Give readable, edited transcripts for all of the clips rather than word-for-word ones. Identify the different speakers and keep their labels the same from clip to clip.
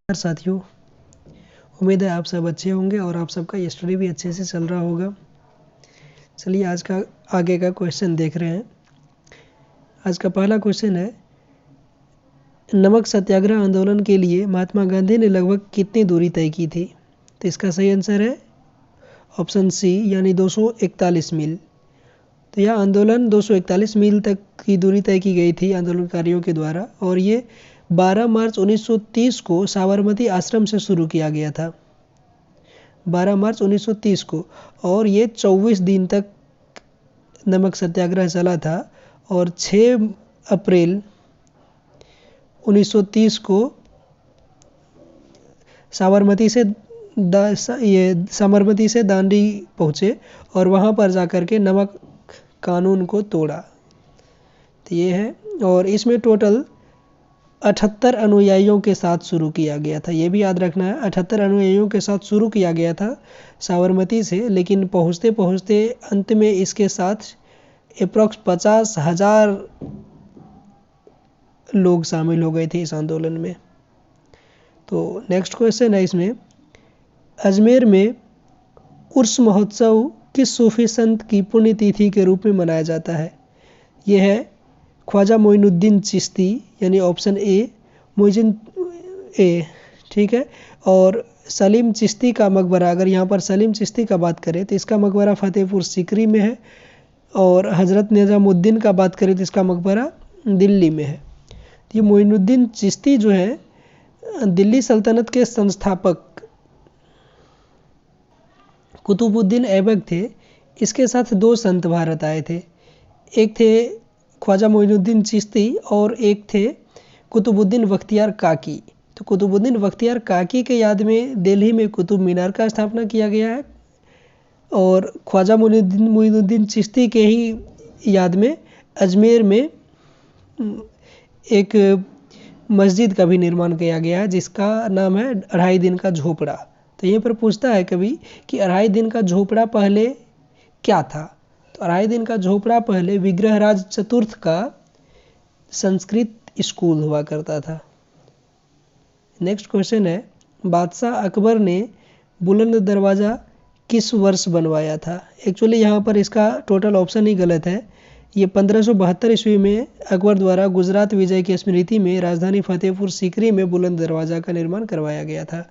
Speaker 1: साथियों, उम्मीद है आप सब अच्छे होंगे और आप सबका स्टडी भी अच्छे से चल रहा होगा। चलिए आज का आगे का क्वेश्चन देख रहे हैं। आज का पहला क्वेश्चन है, नमक सत्याग्रह आंदोलन के लिए महात्मा गांधी ने लगभग कितनी दूरी तय की थी? तो इसका सही आंसर है ऑप्शन सी यानी 241 मील। तो यह आंदोलन 241 मील तक की दूरी तय की गई थी आंदोलनकारियों के द्वारा और ये 12 मार्च 1930 को साबरमती आश्रम से शुरू किया गया था। 12 मार्च 1930 को और ये 24 दिन तक नमक सत्याग्रह चला था और 6 अप्रैल 1930 को साबरमती से दांडी पहुँचे और वहाँ पर जाकर के नमक कानून को तोड़ा। तो ये है और इसमें टोटल 78 अनुयायियों के साथ शुरू किया गया था। ये भी याद रखना है, 78 अनुयायियों के साथ शुरू किया गया था साबरमती से, लेकिन पहुँचते पहुँचते अंत में इसके साथ अप्रॉक्स 50,000 लोग शामिल हो गए थे इस आंदोलन में। तो नेक्स्ट क्वेश्चन है इसमें, अजमेर में उर्स महोत्सव किस सूफी संत की पुण्यतिथि के रूप में मनाया जाता है? यह है ख्वाजा मोइनुद्दीन चिश्ती यानी ऑप्शन ए मोइनुद्दीन ए, ठीक है। और सलीम चिश्ती का मकबरा, अगर यहाँ पर सलीम चिश्ती का बात करें तो इसका मकबरा फतेहपुर सीकरी में है और हज़रत निज़ामुद्दीन का बात करें तो इसका मकबरा दिल्ली में है। तो ये मोइनुद्दीन चिश्ती जो है दिल्ली सल्तनत के संस्थापक कुतुबुद्दीन ऐबक थे। इसके साथ 2 संत भारत आए थे, एक थे ख्वाजा मोइनुद्दीन चिश्ती और एक थे कुतुबुद्दीन बख्तियार काकी। तो कुतुबुद्दीन बख्तियार काकी के याद में दिल्ली में कुतुब मीनार का स्थापना किया गया है और ख्वाजा मोइनुद्दीन चिश्ती के ही याद में अजमेर में एक मस्जिद का भी निर्माण किया गया है जिसका नाम है 2.5 दिन का झोपड़ा। तो यहीं पर पूछता है कभी कि 2.5 दिन का झोपड़ा पहले क्या था? तो 2.5 दिन का झोपड़ा पहले विग्रहराज चतुर्थ का संस्कृत स्कूल हुआ करता था। नेक्स्ट क्वेश्चन है, बादशाह अकबर ने बुलंद दरवाज़ा किस वर्ष बनवाया था? एक्चुअली यहाँ पर इसका टोटल ऑप्शन ही गलत है। ये 1572 ईस्वी में अकबर द्वारा गुजरात विजय की स्मृति में राजधानी फतेहपुर सीकरी में बुलंद दरवाज़ा का निर्माण करवाया गया था।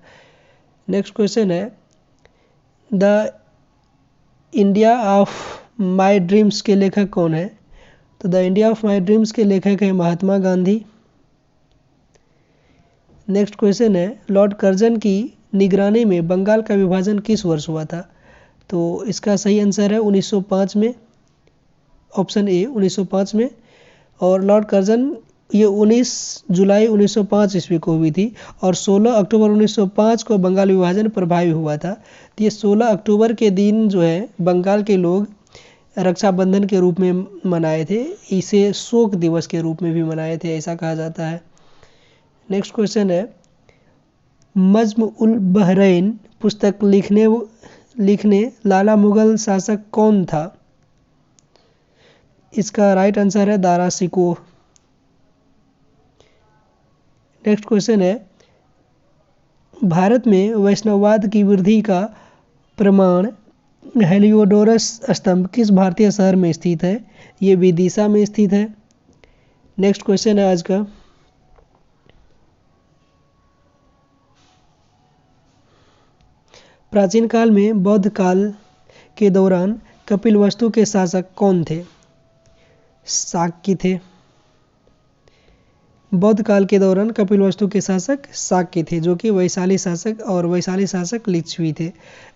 Speaker 1: नेक्स्ट क्वेश्चन है, the India of my dreams के लेखक कौन है? तो the India of my dreams के लेखक है महात्मा गांधी। नेक्स्ट क्वेश्चन है, लॉर्ड कर्जन की निगरानी में बंगाल का विभाजन किस वर्ष हुआ था? तो इसका सही आंसर है 1905 में, ऑप्शन ए 1905 में। और लॉर्ड कर्जन ये 19 जुलाई 1905 ईस्वी को हुई थी और 16 अक्टूबर 1905 को बंगाल विभाजन प्रभावी हुआ था। तो ये 16 अक्टूबर के दिन जो है बंगाल के लोग रक्षाबंधन के रूप में मनाए थे, इसे शोक दिवस के रूप में भी मनाए थे, ऐसा कहा जाता है। नेक्स्ट क्वेश्चन है, नज्म उल बहरैन पुस्तक लिखने लाला मुगल शासक कौन था? इसका राइट आंसर है दारा शिकोह। नेक्स्ट क्वेश्चन है, भारत में वैष्णववाद की वृद्धि का प्रमाण हेलियोडोरस स्तंभ किस भारतीय शहर में स्थित है? ये विदिशा में स्थित है। नेक्स्ट क्वेश्चन है आज का, प्राचीन काल में बौद्ध काल के दौरान कपिलवस्तु के शासक कौन थे? शाक्य थे। बौद्ध काल के दौरान कपिलवस्तु के शासक शाक्य थे, जो कि वैशाली शासक लिच्छवी थे।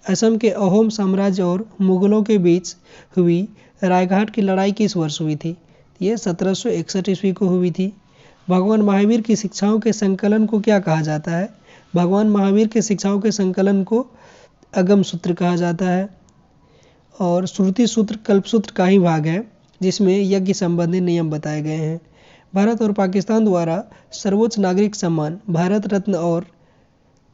Speaker 1: असम के अहोम साम्राज्य और मुगलों के बीच हुई रायघाट की लड़ाई किस वर्ष हुई थी? ये 1761 ईस्वी को हुई थी। भगवान महावीर की शिक्षाओं के संकलन को क्या कहा जाता है? भगवान महावीर के शिक्षाओं के संकलन को अगम सूत्र कहा जाता है। और श्रुति सूत्र कल्पसूत्र का ही भाग है जिसमें यज्ञ संबंधी नियम बताए गए हैं। भारत और पाकिस्तान द्वारा सर्वोच्च नागरिक सम्मान भारत रत्न और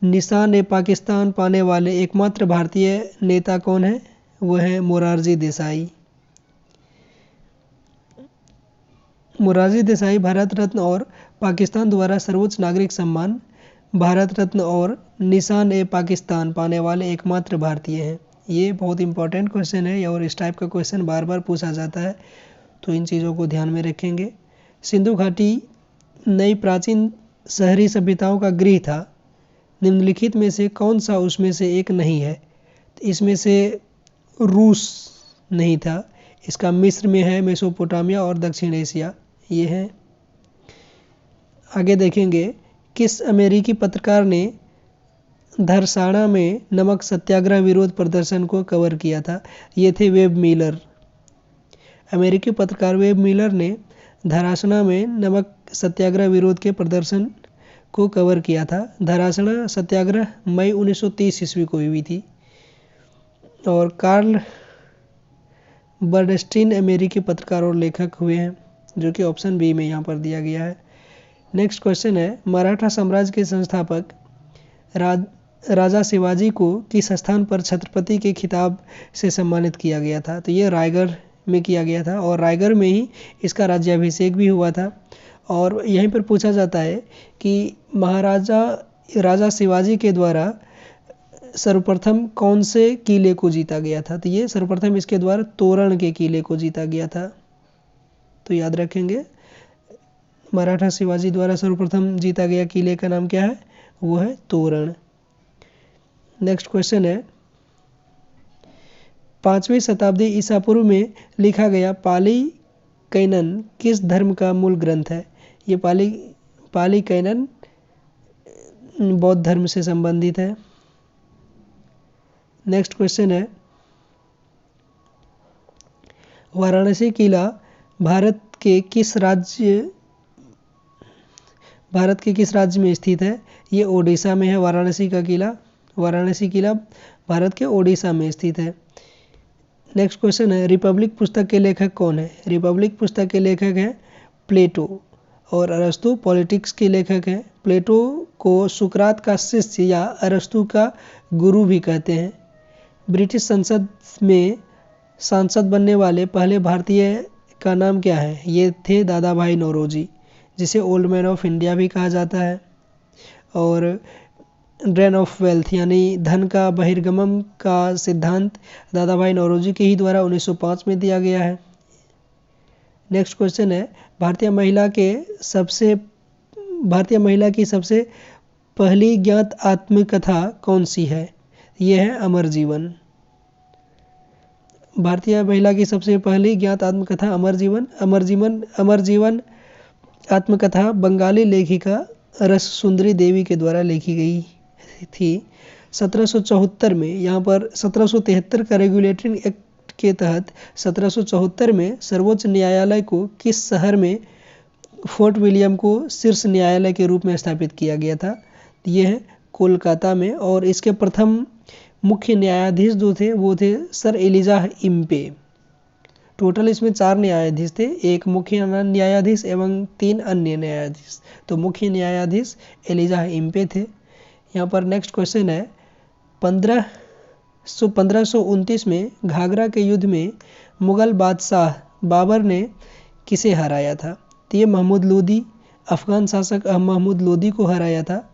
Speaker 1: निशान-ए-पाकिस्तान पाने वाले एकमात्र भारतीय नेता कौन है? वह है मोरारजी देसाई। मोरारजी देसाई भारत रत्न और पाकिस्तान द्वारा सर्वोच्च नागरिक सम्मान भारत रत्न और निशान-ए-पाकिस्तान पाने वाले एकमात्र भारतीय हैं। ये बहुत इंपॉर्टेंट क्वेश्चन है और इस टाइप का क्वेश्चन बार बार पूछा जाता है, तो इन चीज़ों को ध्यान में रखेंगे। सिंधु घाटी नई प्राचीन शहरी सभ्यताओं का गृह था। निम्नलिखित में से कौन सा उसमें से एक नहीं है? इसमें से रूस नहीं था, इसका मिस्र में है, मेसोपोटामिया और दक्षिण एशिया ये है। आगे देखेंगे, किस अमेरिकी पत्रकार ने धरसाना में नमक सत्याग्रह विरोध प्रदर्शन को कवर किया था? ये थे वेब मिलर। अमेरिकी पत्रकार वेब मिलर ने धरासना में नमक सत्याग्रह विरोध के प्रदर्शन को कवर किया था। धरासना सत्याग्रह मई 1930 ईस्वी को हुई थी। और कार्ल बर्डस्टीन अमेरिकी पत्रकार और लेखक हुए हैं, जो कि ऑप्शन बी में यहाँ पर दिया गया है। नेक्स्ट क्वेश्चन है, मराठा साम्राज्य के संस्थापक राजा शिवाजी को किस स्थान पर छत्रपति के खिताब से सम्मानित किया गया था? तो ये रायगढ़ में किया गया था और रायगढ़ में ही इसका राज्याभिषेक भी हुआ था। और यहीं पर पूछा जाता है कि राजा शिवाजी के द्वारा सर्वप्रथम कौन से किले को जीता गया था? तो ये सर्वप्रथम इसके द्वारा तोरण के किले को जीता गया था। तो याद रखेंगे, मराठा शिवाजी द्वारा सर्वप्रथम जीता गया किले का नाम क्या है? वो है तोरण। नेक्स्ट क्वेश्चन है, 5वीं शताब्दी ईसा पूर्व में लिखा गया पाली कैनन किस धर्म का मूल ग्रंथ है? ये पाली कैनन बौद्ध धर्म से संबंधित है। नेक्स्ट क्वेश्चन है, वाराणसी किला भारत के किस राज्य में स्थित है? ये ओडिशा में है। वाराणसी किला भारत के ओडिशा में स्थित है। नेक्स्ट क्वेश्चन है, रिपब्लिक पुस्तक के लेखक कौन है? रिपब्लिक पुस्तक के लेखक हैं प्लेटो और अरस्तु पॉलिटिक्स के लेखक हैं। प्लेटो को सुकरात का शिष्य या अरस्तु का गुरु भी कहते हैं। ब्रिटिश संसद में सांसद बनने वाले पहले भारतीय का नाम क्या है? ये थे दादा भाई नौरोजी, जिसे ओल्ड मैन ऑफ इंडिया भी कहा जाता है। और ड्रेन ऑफ वेल्थ यानी धन का बहिर्गमन का सिद्धांत दादा भाई नौरोजी के ही द्वारा 1905 में दिया गया है। नेक्स्ट क्वेश्चन है, भारतीय महिला की सबसे पहली ज्ञात आत्मकथा कौन सी है? यह है अमर जीवन। भारतीय महिला की सबसे पहली ज्ञात आत्मकथा अमर जीवन आत्मकथा बंगाली लेखिका रस सुंदरी देवी के द्वारा लिखी गई थी 1774 में। यहाँ पर 1773 का रेगुलेटरी एक्ट के तहत 1774 में सर्वोच्च न्यायालय को किस शहर में फोर्ट विलियम को शीर्ष न्यायालय के रूप में स्थापित किया गया था? यह है कोलकाता में। और इसके प्रथम मुख्य न्यायाधीश जो थे वो थे सर एलिजाह इम्पे। टोटल इसमें 4 न्यायाधीश थे, एक मुख्य न्यायाधीश एवं 3 अन्य न्यायाधीश। तो मुख्य न्यायाधीश एलिजाह इम्पे थे। यहाँ पर नेक्स्ट क्वेश्चन है, 1529 में घाघरा के युद्ध में मुगल बादशाह बाबर ने किसे हराया था? तो ये महमूद लोदी, अफगान शासक महमूद लोदी को हराया था।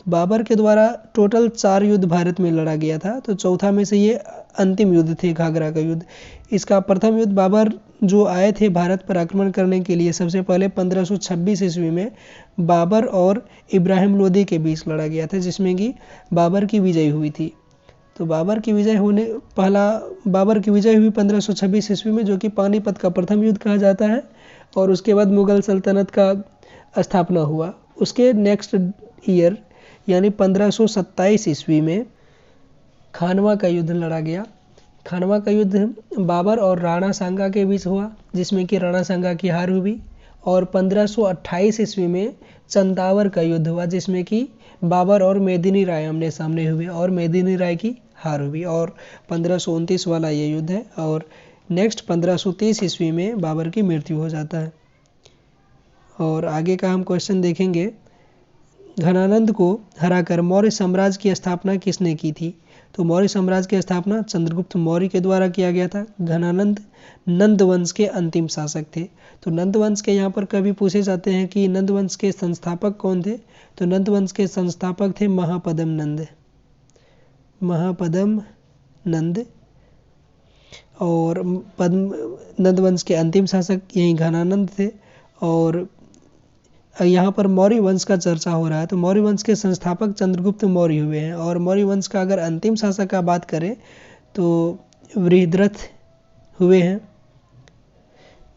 Speaker 1: बाबर के द्वारा टोटल 4 युद्ध भारत में लड़ा गया था, तो चौथा में से ये अंतिम युद्ध थे घाघरा का युद्ध। इसका प्रथम युद्ध बाबर जो आए थे भारत पर आक्रमण करने के लिए, सबसे पहले 1526 ईस्वी में बाबर और इब्राहिम लोदी के बीच लड़ा गया था, जिसमें कि बाबर की विजय हुई थी। तो बाबर की विजय हुई 1526 ईस्वी में, जो कि पानीपत का प्रथम युद्ध कहा जाता है। और उसके बाद मुगल सल्तनत का स्थापना हुआ। उसके नेक्स्ट ईयर यानी 1527 ईस्वी में खानवा का युद्ध लड़ा गया। खानवा का युद्ध बाबर और राणा सांगा के बीच हुआ, जिसमें कि राणा सांगा की हार हुई। और 1528 ईस्वी में चंदावर का युद्ध हुआ, जिसमें कि बाबर और मेदिनी राय आमने सामने हुए और मेदिनी राय की हार हुई। और 1529 वाला ये युद्ध है। और नेक्स्ट 1530 ईस्वी में बाबर की मृत्यु हो जाता है। और आगे का हम क्वेश्चन देखेंगे, घनानंद को हराकर मौर्य साम्राज्य की स्थापना किसने की थी? तो मौर्य साम्राज्य की स्थापना चंद्रगुप्त मौर्य के द्वारा किया गया था। घनानंद नंद वंश के अंतिम शासक थे। तो नंद वंश के यहाँ पर कभी पूछे जाते हैं कि नंद वंश के संस्थापक कौन थे, तो नंद वंश के संस्थापक थे महापद्म नंद। महापद्म नंद। और नंद वंश के अंतिम शासक यही घनानंद थे। और यहाँ पर मौर्य वंश का चर्चा हो रहा है, तो मौर्य वंश के संस्थापक चंद्रगुप्त मौर्य हुए हैं। और मौर्य वंश का अगर अंतिम शासक का बात करें तो बृहद्रथ हुए हैं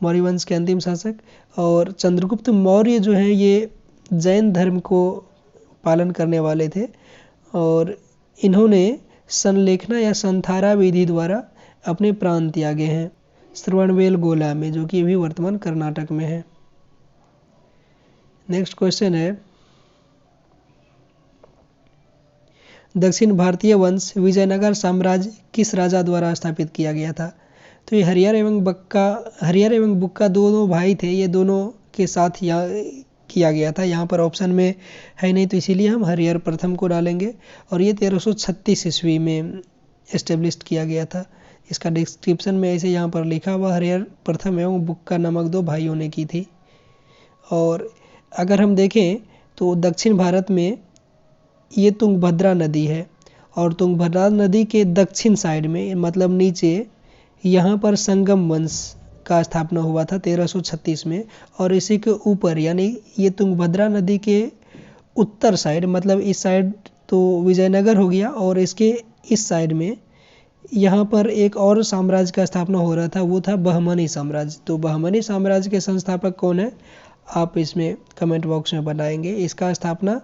Speaker 1: मौर्य वंश के अंतिम शासक। और चंद्रगुप्त मौर्य जो हैं ये जैन धर्म को पालन करने वाले थे और इन्होंने संलेखना या संथारा विधि द्वारा अपने प्राण त्यागे हैं श्रवणबेलगोला में, जो कि अभी वर्तमान कर्नाटक में है। नेक्स्ट क्वेश्चन है, दक्षिण भारतीय वंश विजयनगर साम्राज्य किस राजा द्वारा स्थापित किया गया था? तो ये हरिहर एवं बुक्का दोनों भाई थे, ये दोनों के साथ यहाँ किया गया था। यहाँ पर ऑप्शन में है नहीं तो इसीलिए हम हरिहर प्रथम को डालेंगे। और ये 1336 ईस्वी में एस्टेब्लिश किया गया था। इसका डिस्क्रिप्शन में ऐसे यहाँ पर लिखा हुआ हरिहर प्रथम एवं बुक्का नामक दो भाइयों ने की थी। और अगर हम देखें तो दक्षिण भारत में ये तुंगभद्रा नदी है और तुंगभद्रा नदी के दक्षिण साइड में मतलब नीचे यहाँ पर संगम वंश का स्थापना हुआ था 1336 में। और इसी के ऊपर यानी ये तुंगभद्रा नदी के उत्तर साइड मतलब इस साइड तो विजयनगर हो गया और इसके इस साइड में यहाँ पर एक और साम्राज्य का स्थापना हो रहा था, वो था बहमनी साम्राज्य। तो बहमनी साम्राज्य के संस्थापक कौन है आप इसमें कमेंट बॉक्स में बताएंगे। इसका स्थापना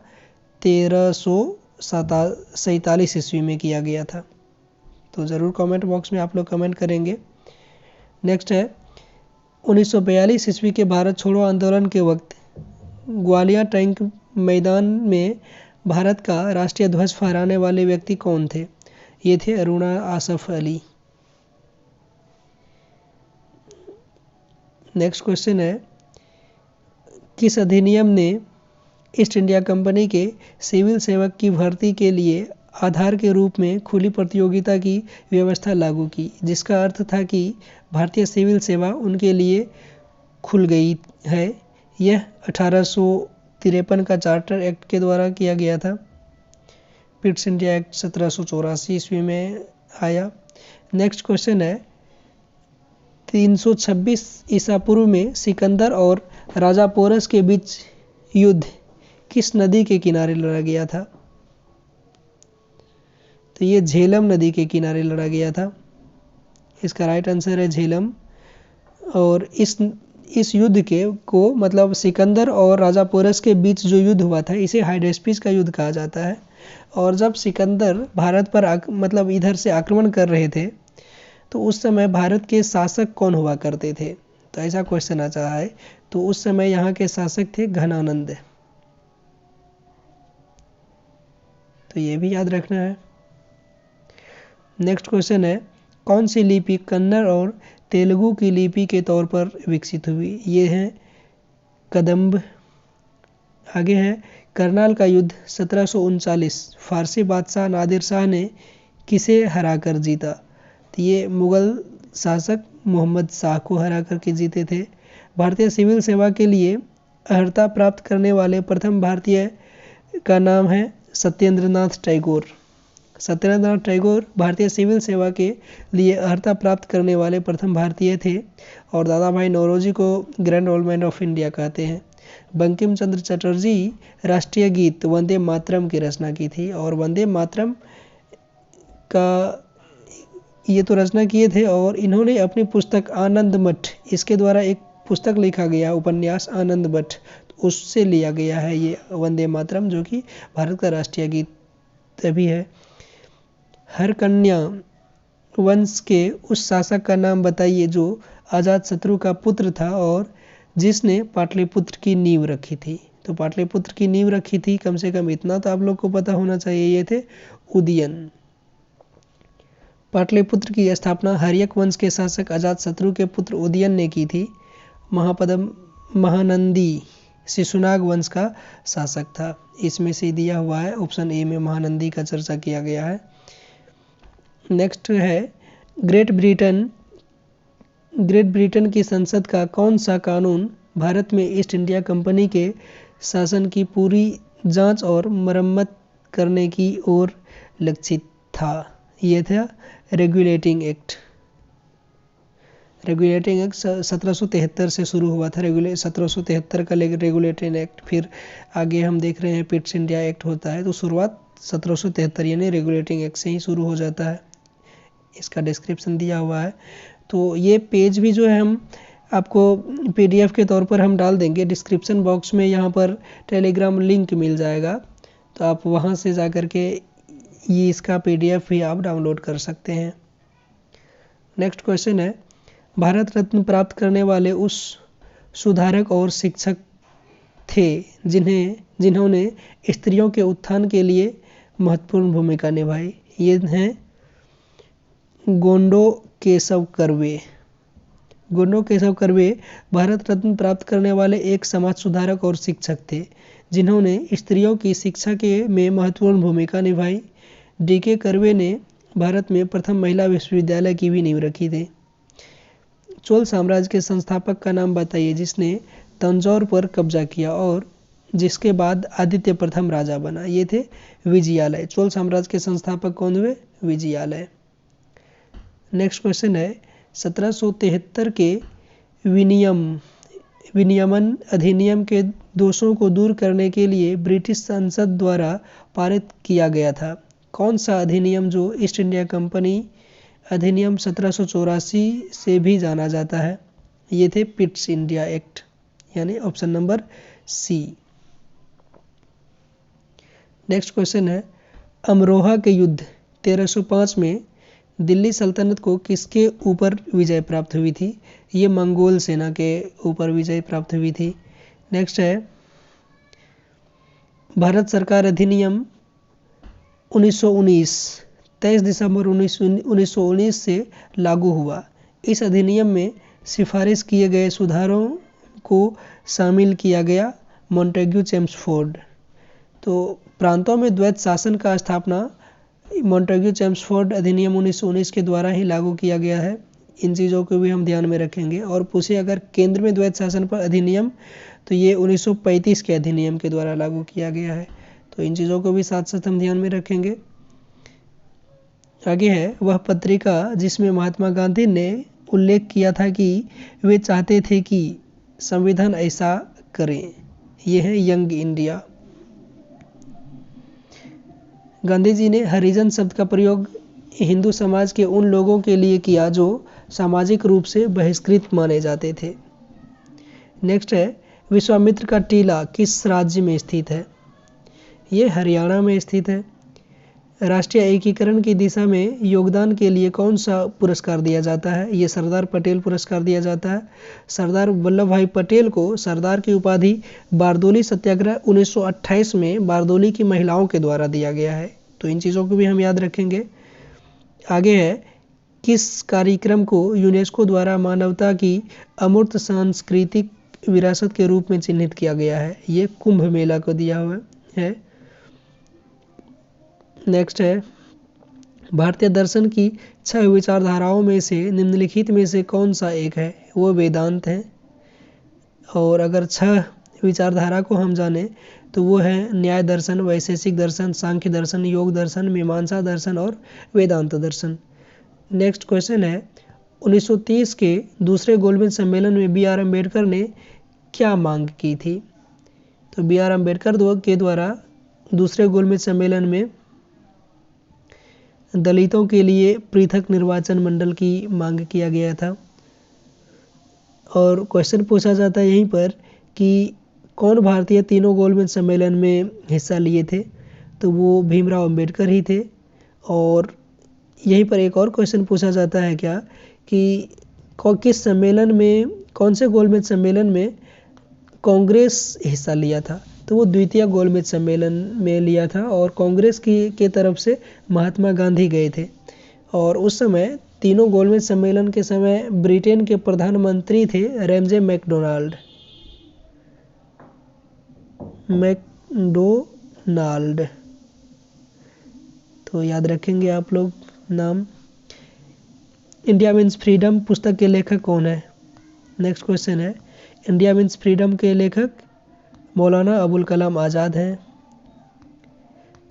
Speaker 1: 1347 ईस्वी में किया गया था, तो ज़रूर कमेंट बॉक्स में आप लोग कमेंट करेंगे। नेक्स्ट है 1942 ईस्वी के भारत छोड़ो आंदोलन के वक्त ग्वालियर टैंक मैदान में भारत का राष्ट्रीय ध्वज फहराने वाले व्यक्ति कौन थे? ये थे अरुणा आसफ अली। नेक्स्ट क्वेश्चन है, किस अधिनियम ने ईस्ट इंडिया कंपनी के सिविल सेवक की भर्ती के लिए आधार के रूप में खुली प्रतियोगिता की व्यवस्था लागू की, जिसका अर्थ था कि भारतीय सिविल सेवा उनके लिए खुल गई है? यह 1853 का चार्टर एक्ट के द्वारा किया गया था। पिट्स इंडिया एक्ट 1784 ईस्वी में आया। नेक्स्ट क्वेश्चन है, 326 ईसा पूर्व में सिकंदर और राजा पोरस के बीच युद्ध किस नदी के किनारे लड़ा गया था? तो ये झेलम नदी के किनारे लड़ा गया था। इसका राइट आंसर है झेलम। और इस युद्ध को मतलब सिकंदर और राजा पोरस के बीच जो युद्ध हुआ था इसे हाइडेस्पिस का युद्ध कहा जाता है। और जब सिकंदर भारत पर मतलब इधर से आक्रमण कर रहे थे तो उस समय भारत के शासक कौन हुआ करते थे? तो ऐसा क्वेश्चन आता है। तो उस समय यहाँ के शासक थे घनानंद। तो ये भी याद रखना है। नेक्स्ट क्वेश्चन है, कौन सी लिपि कन्नड़ और तेलुगु की लिपि के तौर पर विकसित हुई? ये है कदम्ब। आगे है, करनाल का युद्ध 1739 फारसी बादशाह नादिर शाह ने किसे हराकर जीता? तो ये मुगल शासक मोहम्मद शाह को हरा करके जीते थे। भारतीय सिविल सेवा के लिए अर्हता प्राप्त करने वाले प्रथम भारतीय का नाम है सत्येंद्रनाथ टैगोर। सत्येंद्रनाथ टैगोर भारतीय सिविल सेवा के लिए अर्हता प्राप्त करने वाले प्रथम भारतीय थे। और दादा भाई नौरोजी को grand old man of India कहते हैं। बंकिम चंद्र चटर्जी राष्ट्रीय गीत वंदे मातरम की रचना की थी। और वंदे मातरम का ये तो रचना किए थे और इन्होंने अपनी पुस्तक आनंद मठ, इसके द्वारा एक पुस्तक लिखा गया उपन्यास आनंद मठ, तो उससे लिया गया है ये वंदे मातरम, जो कि भारत का राष्ट्रीय गीत भी है। हरकन्या वंश के उस शासक का नाम बताइए जो अजातशत्रु का पुत्र था और जिसने पाटलिपुत्र की नींव रखी थी। तो पाटलिपुत्र की नींव रखी थी, कम से कम इतना तो आप लोग को पता होना चाहिए, ये थे उदयन। पाटलिपुत्र की स्थापना हर्यक वंश के शासक अजातशत्रु के पुत्र उदयन ने की थी। महानंदी शिशुनाग वंश का शासक था। इसमें से दिया हुआ है ऑप्शन ए में महानंदी का चर्चा किया गया है। नेक्स्ट है ग्रेट ब्रिटेन की संसद का कौन सा कानून भारत में ईस्ट इंडिया कंपनी के शासन की पूरी जांच और मरम्मत करने की ओर लक्षित था? ये था रेगुलेटिंग एक्ट। रेगुलेटिंग एक्ट 1773 से शुरू हुआ था। 1773 का रेगुलेटिंग एक्ट, फिर आगे हम देख रहे हैं पिट्स इंडिया एक्ट होता है, तो शुरुआत 1773 यानी रेगुलेटिंग एक्ट से ही शुरू हो जाता है। इसका डिस्क्रिप्शन दिया हुआ है, तो ये पेज भी जो है हम आपको PDF के तौर पर हम डाल देंगे डिस्क्रिप्शन बॉक्स में। यहाँ पर टेलीग्राम लिंक मिल जाएगा, तो आप वहाँ से जा कर के ये इसका PDF भी आप डाउनलोड कर सकते हैं। नेक्स्ट क्वेश्चन है, भारत रत्न प्राप्त करने वाले उस सुधारक और शिक्षक थे जिन्होंने स्त्रियों के उत्थान के लिए महत्वपूर्ण भूमिका निभाई। ये हैं गोंडो केशव कर्वे। गोंडो केशव कर्वे भारत रत्न प्राप्त करने वाले एक समाज सुधारक और शिक्षक थे जिन्होंने स्त्रियों की शिक्षा में महत्वपूर्ण भूमिका निभाई। DK कर्वे ने भारत में प्रथम महिला विश्वविद्यालय की भी नींव रखी थी। चोल साम्राज्य के संस्थापक का नाम बताइए जिसने तंजौर पर कब्जा किया और जिसके बाद आदित्य प्रथम राजा बना। ये थे विजयालय। चोल साम्राज्य के संस्थापक कौन हुए? विजयालय। नेक्स्ट क्वेश्चन है, 1773 के विनियमन अधिनियम के दोषों को दूर करने के लिए ब्रिटिश संसद द्वारा पारित किया गया था। कौन सा अधिनियम जो ईस्ट इंडिया कंपनी अधिनियम 1784 से भी जाना जाता है? ये थे पिट्स इंडिया एक्ट, यानी option number C। Next question है, अमरोहा के युद्ध 1305 में दिल्ली सल्तनत को किसके ऊपर विजय प्राप्त हुई थी? ये मंगोल सेना के ऊपर विजय प्राप्त हुई थी। नेक्स्ट है, भारत सरकार अधिनियम 1919 23 दिसंबर 1919 से लागू हुआ। इस अधिनियम में सिफारिश किए गए सुधारों को शामिल किया गया। Montagu Chelmsford. तो प्रांतों में द्वैत शासन का स्थापना मॉन्टेग्यू चेम्सफोर्ड अधिनियम 1919 के द्वारा ही लागू किया गया है। इन चीज़ों को भी हम ध्यान में रखेंगे। और पूछे अगर केंद्र में द्वैत शासन पर अधिनियम, तो ये 1935 के अधिनियम के द्वारा लागू किया गया है। तो इन चीज़ों को भी साथ साथ हम ध्यान में रखेंगे। आगे है, वह पत्रिका जिसमें महात्मा गांधी ने उल्लेख किया था कि वे चाहते थे कि संविधान ऐसा करें। ये है यंग इंडिया। गांधी जी ने हरिजन शब्द का प्रयोग हिंदू समाज के उन लोगों के लिए किया जो सामाजिक रूप से बहिष्कृत माने जाते थे। नेक्स्ट है, विश्वामित्र का टीला किस राज्य में स्थित है? ये हरियाणा में स्थित है। राष्ट्रीय एकीकरण की दिशा में योगदान के लिए कौन सा पुरस्कार दिया जाता है? ये सरदार पटेल पुरस्कार दिया जाता है। सरदार वल्लभ भाई पटेल को सरदार की उपाधि बारदोली सत्याग्रह 1928 में बारदोली की महिलाओं के द्वारा दिया गया है। तो इन चीज़ों को भी हम याद रखेंगे। आगे है, किस कार्यक्रम को यूनेस्को द्वारा मानवता की अमूर्त सांस्कृतिक विरासत के रूप में चिन्हित किया गया है? ये कुंभ मेला को दिया हुआ है। नेक्स्ट है, भारतीय दर्शन की 6 विचारधाराओं में से निम्नलिखित में से कौन सा एक है? वो वेदांत है। और अगर 6 विचारधारा को हम जाने तो वो है न्याय दर्शन, वैशेषिक दर्शन, सांख्य दर्शन, योग दर्शन, मीमांसा दर्शन और वेदांत दर्शन। नेक्स्ट क्वेश्चन है, 1930 के दूसरे गोलमेज सम्मेलन में B.R. अम्बेडकर ने क्या मांग की थी? तो B.R. अम्बेडकर के द्वारा दूसरे गोलमेज सम्मेलन में दलितों के लिए पृथक निर्वाचन मंडल की मांग किया गया था। और क्वेश्चन पूछा जाता है यहीं पर कि कौन भारतीय तीनों गोलमेज सम्मेलन में हिस्सा लिए थे? तो वो भीमराव अम्बेडकर ही थे। और यहीं पर एक और क्वेश्चन पूछा जाता है क्या कि किस सम्मेलन में, कौन से गोलमेज सम्मेलन में कांग्रेस हिस्सा लिया था? तो वो द्वितीय गोलमेज सम्मेलन में लिया था और कांग्रेस के तरफ से महात्मा गांधी गए थे। और उस समय तीनों गोलमेज सम्मेलन के समय ब्रिटेन के प्रधानमंत्री थे रैमजे मैकडोनाल्ड। तो याद रखेंगे आप लोग नाम। इंडिया मीन्स फ्रीडम पुस्तक के लेखक कौन है? नेक्स्ट क्वेश्चन है, इंडिया मीन्स फ्रीडम के लेखक मौलाना अबुल कलाम आज़ाद हैं।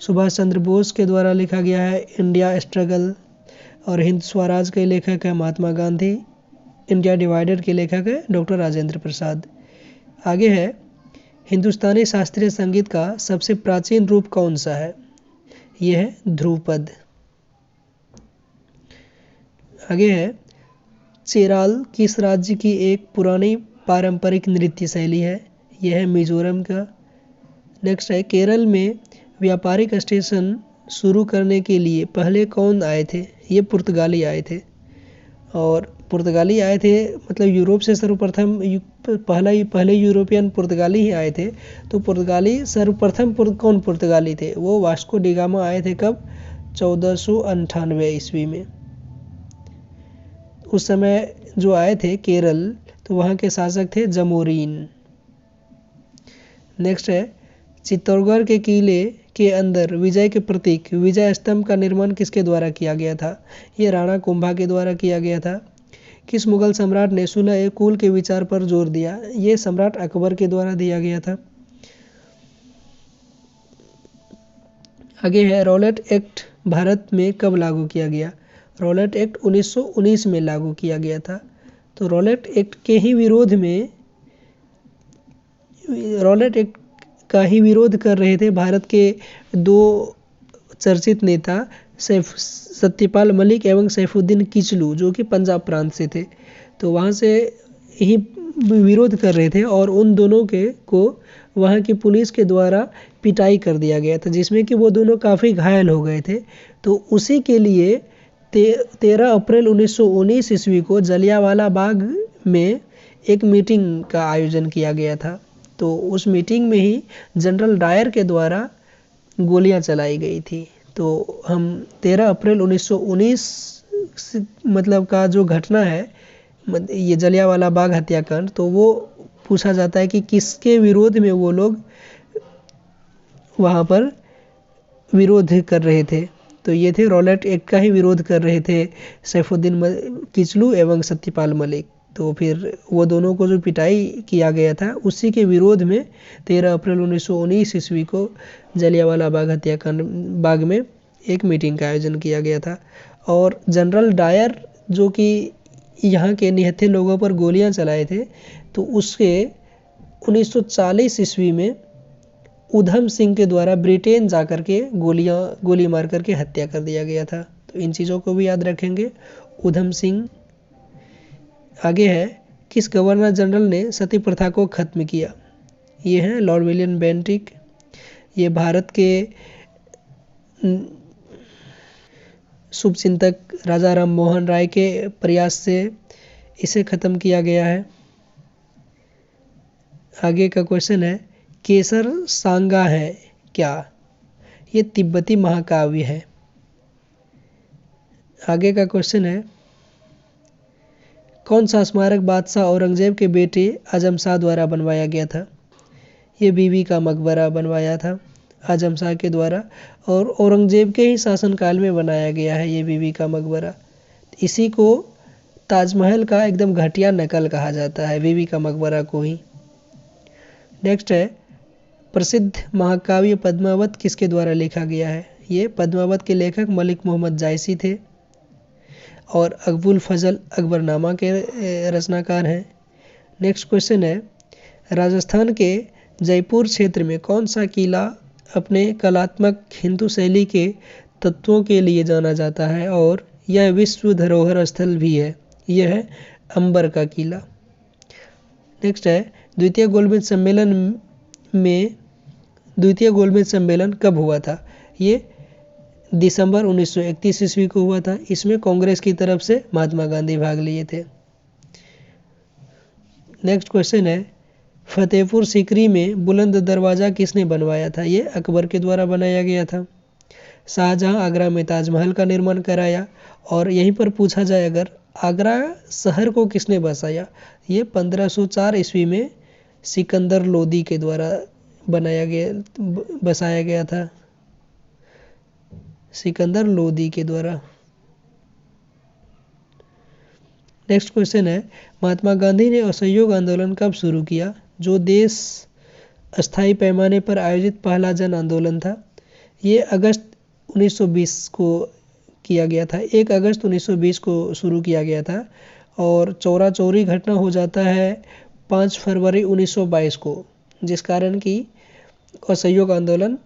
Speaker 1: सुभाष चंद्र बोस के द्वारा लिखा गया है इंडिया स्ट्रगल और हिंद स्वराज के लेखक है महात्मा गांधी। इंडिया डिवाइडेड के लेखक है डॉक्टर राजेंद्र प्रसाद। आगे है, हिंदुस्तानी शास्त्रीय संगीत का सबसे प्राचीन रूप कौन सा है? यह है ध्रुपद। आगे है, चेराल किस राज्य की एक पुरानी पारंपरिक नृत्य शैली है? यह है मिजोरम का। नेक्स्ट है, केरल में व्यापारिक स्टेशन शुरू करने के लिए पहले कौन आए थे? ये पुर्तगाली आए थे। और पुर्तगाली आए थे मतलब यूरोप से सर्वप्रथम पहले यूरोपियन पुर्तगाली ही आए थे। तो पुर्तगाली सर्वप्रथम कौन पुर्तगाली थे? वो वास्को डी गामा आए थे। कब? 1498 ईस्वी में। उस समय जो आए थे केरल, तो वहाँ के शासक थे जमोरीन। नेक्स्ट है, चित्तौड़गढ़ के किले के अंदर विजय के प्रतीक विजय स्तंभ का निर्माण किसके द्वारा किया गया था? ये राणा कुंभा के द्वारा किया गया था। किस मुगल सम्राट ने सुलह कुल के विचार पर जोर दिया? ये सम्राट अकबर के द्वारा दिया गया था। आगे है, रॉलेट एक्ट भारत में कब लागू किया गया? रॉलेट एक्ट 1919 में लागू किया गया था। तो रॉलेट एक्ट के ही विरोध में रॉलेट एक्ट का ही विरोध कर रहे थे भारत के दो चर्चित नेता सत्यपाल मलिक एवं सैफुद्दीन किचलू, जो कि पंजाब प्रांत से थे। तो वहाँ से ही विरोध कर रहे थे और उन दोनों को वहाँ की पुलिस के द्वारा पिटाई कर दिया गया था, जिसमें कि वो दोनों काफ़ी घायल हो गए थे। तो उसी के लिए 13 अप्रैल 1919 ईस्वी को जलियांवाला बाग में एक मीटिंग का आयोजन किया गया था। तो उस मीटिंग में ही जनरल डायर के द्वारा गोलियां चलाई गई थी। तो हम 13 अप्रैल 1919 मतलब का जो घटना है, ये जलियांवाला बाग हत्याकांड, तो वो पूछा जाता है कि किसके विरोध में वो लोग वहाँ पर विरोध कर रहे थे। तो ये थे रॉलेट एक्ट का ही विरोध कर रहे थे सैफुद्दीन किचलू एवं सत्यपाल मलिक। तो फिर वो दोनों को जो पिटाई किया गया था, उसी के विरोध में 13 अप्रैल 1919 ईस्वी को जलियांवाला बाग हत्याकांड बाग में एक मीटिंग का आयोजन किया गया था। और जनरल डायर जो कि यहाँ के निहत्थे लोगों पर गोलियां चलाए थे, तो उसके 1940 ईस्वी में उधम सिंह के द्वारा ब्रिटेन जाकर के गोली मार करके हत्या कर दिया गया था। तो इन चीज़ों को भी याद रखेंगे, उधम सिंह। आगे है, किस गवर्नर जनरल ने सती प्रथा को खत्म किया? ये है लॉर्ड विलियम बेंटिक। ये भारत के शुभचिंतक राजा राम मोहन राय के प्रयास से इसे खत्म किया गया है। आगे का क्वेश्चन है, केसर सांगा है क्या? ये तिब्बती महाकाव्य है। आगे का क्वेश्चन है, कौन सा स्मारक बादशाह औरंगजेब के बेटे आजम शाह द्वारा बनवाया गया था? ये बीबी का मकबरा बनवाया था आजम शाह के द्वारा, और औरंगजेब के ही शासनकाल में बनाया गया है ये बीबी का मकबरा। इसी को ताजमहल का एकदम घटिया नकल कहा जाता है, बीबी का मकबरा को ही। नेक्स्ट है, प्रसिद्ध महाकाव्य पद्मावत किसके द्वारा लिखा गया है? ये पद्मावत के लेखक मलिक मोहम्मद जायसी थे और अकबुल फजल अकबरनामा के रचनाकार हैं। नेक्स्ट क्वेश्चन है, राजस्थान के जयपुर क्षेत्र में कौन सा किला अपने कलात्मक हिंदू शैली के तत्वों के लिए जाना जाता है और यह विश्व धरोहर स्थल भी है? यह है अंबर का किला। नेक्स्ट है, द्वितीय गोलमेज सम्मेलन कब हुआ था? ये दिसंबर 1931 ईस्वी को हुआ था। इसमें कांग्रेस की तरफ से महात्मा गांधी भाग लिए थे। नेक्स्ट क्वेश्चन है, फतेहपुर सीकरी में बुलंद दरवाज़ा किसने बनवाया था? ये अकबर के द्वारा बनाया गया था। शाहजहां आगरा में ताजमहल का निर्माण कराया। और यहीं पर पूछा जाए अगर, आगरा शहर को किसने बसाया? ये 1504 ईस्वी में सिकंदर लोदी के द्वारा बसाया गया था, सिकंदर लोदी के द्वारा। नेक्स्ट क्वेश्चन है, महात्मा गांधी ने असहयोग आंदोलन कब शुरू किया? जो देश अस्थायी पैमाने पर आयोजित पहला जन आंदोलन था, ये अगस्त 1920 को किया गया था। 1 अगस्त 1920 को शुरू किया गया था और चौरा चौरी घटना हो जाता है 5 फरवरी 1922 को, जिस कारण कि असहयोग आंदोलन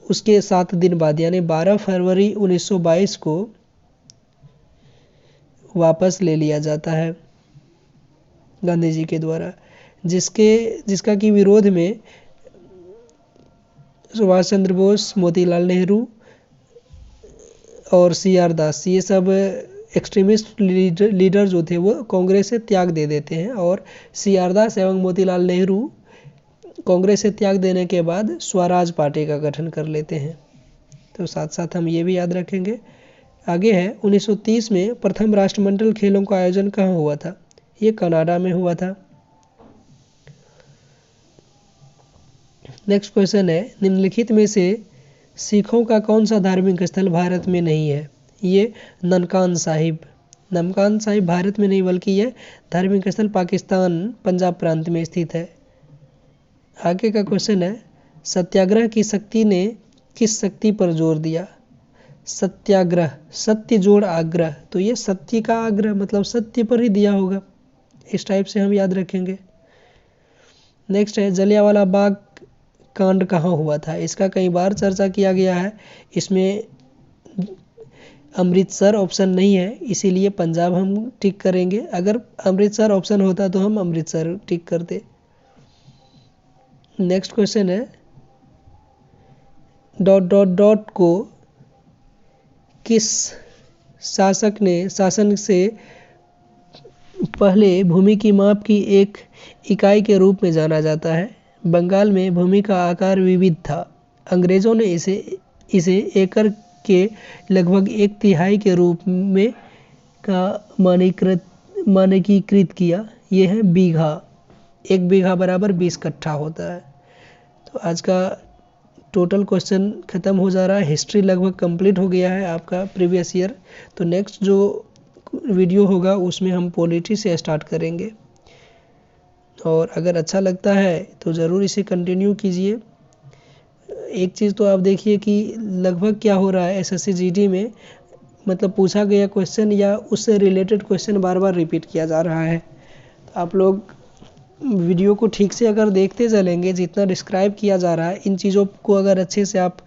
Speaker 1: उसके 7 दिन बाद यानी 12 फरवरी 1922 को वापस ले लिया जाता है गांधी जी के द्वारा, जिसका कि विरोध में सुभाष चंद्र बोस, मोतीलाल नेहरू और CR दास, ये सब एक्सट्रीमिस्ट लीडर जो थे वो कांग्रेस से त्याग दे देते हैं और CR दास एवं मोतीलाल नेहरू कांग्रेस से त्याग देने के बाद स्वराज पार्टी का गठन कर लेते हैं। तो साथ साथ हम ये भी याद रखेंगे। आगे है, 1930 में प्रथम राष्ट्रमंडल खेलों का आयोजन कहाँ हुआ था? ये कनाडा में हुआ था। नेक्स्ट क्वेश्चन है, निम्नलिखित में से सिखों का कौन सा धार्मिक स्थल भारत में नहीं है? ये ननकान साहिब। ननकान साहिब भारत में नहीं बल्कि यह धार्मिक स्थल पाकिस्तान पंजाब प्रांत में स्थित है। आगे का क्वेश्चन है, सत्याग्रह की शक्ति ने किस शक्ति पर जोर दिया? सत्याग्रह, सत्य जोड़ आग्रह, तो ये सत्य का आग्रह मतलब सत्य पर ही दिया होगा, इस टाइप से हम याद रखेंगे। नेक्स्ट है, जलियांवाला बाग कांड कहाँ हुआ था? इसका कई बार चर्चा किया गया है। इसमें अमृतसर ऑप्शन नहीं है, इसीलिए पंजाब हम टिक करेंगे। अगर अमृतसर ऑप्शन होता तो हम अमृतसर टिक करते। नेक्स्ट क्वेश्चन है, ... को किस शासन से पहले भूमि की माप की एक इकाई के रूप में जाना जाता है? बंगाल में भूमि का आकार विविध था। अंग्रेजों ने इसे एकड़ के लगभग 1/3 के रूप में का मानकीकृत किया। यह है बीघा। 1 बीघा बराबर 20 कट्ठा होता है। तो आज का टोटल क्वेश्चन ख़त्म हो जा रहा है। हिस्ट्री लगभग कंप्लीट हो गया है आपका प्रीवियस ईयर। तो नेक्स्ट जो वीडियो होगा उसमें हम पॉलिटी से स्टार्ट करेंगे और अगर अच्छा लगता है तो ज़रूर इसे कंटिन्यू कीजिए। एक चीज़ तो आप देखिए कि लगभग क्या हो रहा है SSC GD में, मतलब पूछा गया क्वेश्चन या उससे रिलेटेड क्वेश्चन बार बार रिपीट किया जा रहा है। तो आप लोग वीडियो को ठीक से अगर देखते चलेंगे, जितना डिस्क्राइब किया जा रहा है, इन चीज़ों को अगर अच्छे से आप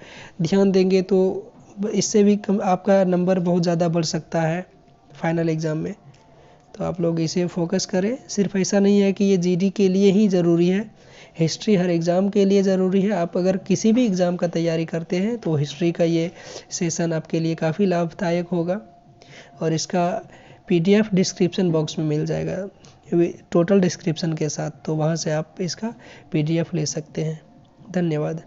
Speaker 1: ध्यान देंगे तो इससे भी आपका नंबर बहुत ज़्यादा बढ़ सकता है फाइनल एग्ज़ाम में। तो आप लोग इसे फोकस करें। सिर्फ ऐसा नहीं है कि ये GD के लिए ही ज़रूरी है, हिस्ट्री हर एग्ज़ाम के लिए ज़रूरी है। आप अगर किसी भी एग्ज़ाम का तैयारी करते हैं तो हिस्ट्री का ये सेशन आपके लिए काफ़ी लाभदायक होगा और इसका PDF डिस्क्रिप्शन बॉक्स में मिल जाएगा टोटल डिस्क्रिप्शन के साथ, तो वहाँ से आप इसका PDF ले सकते हैं। धन्यवाद।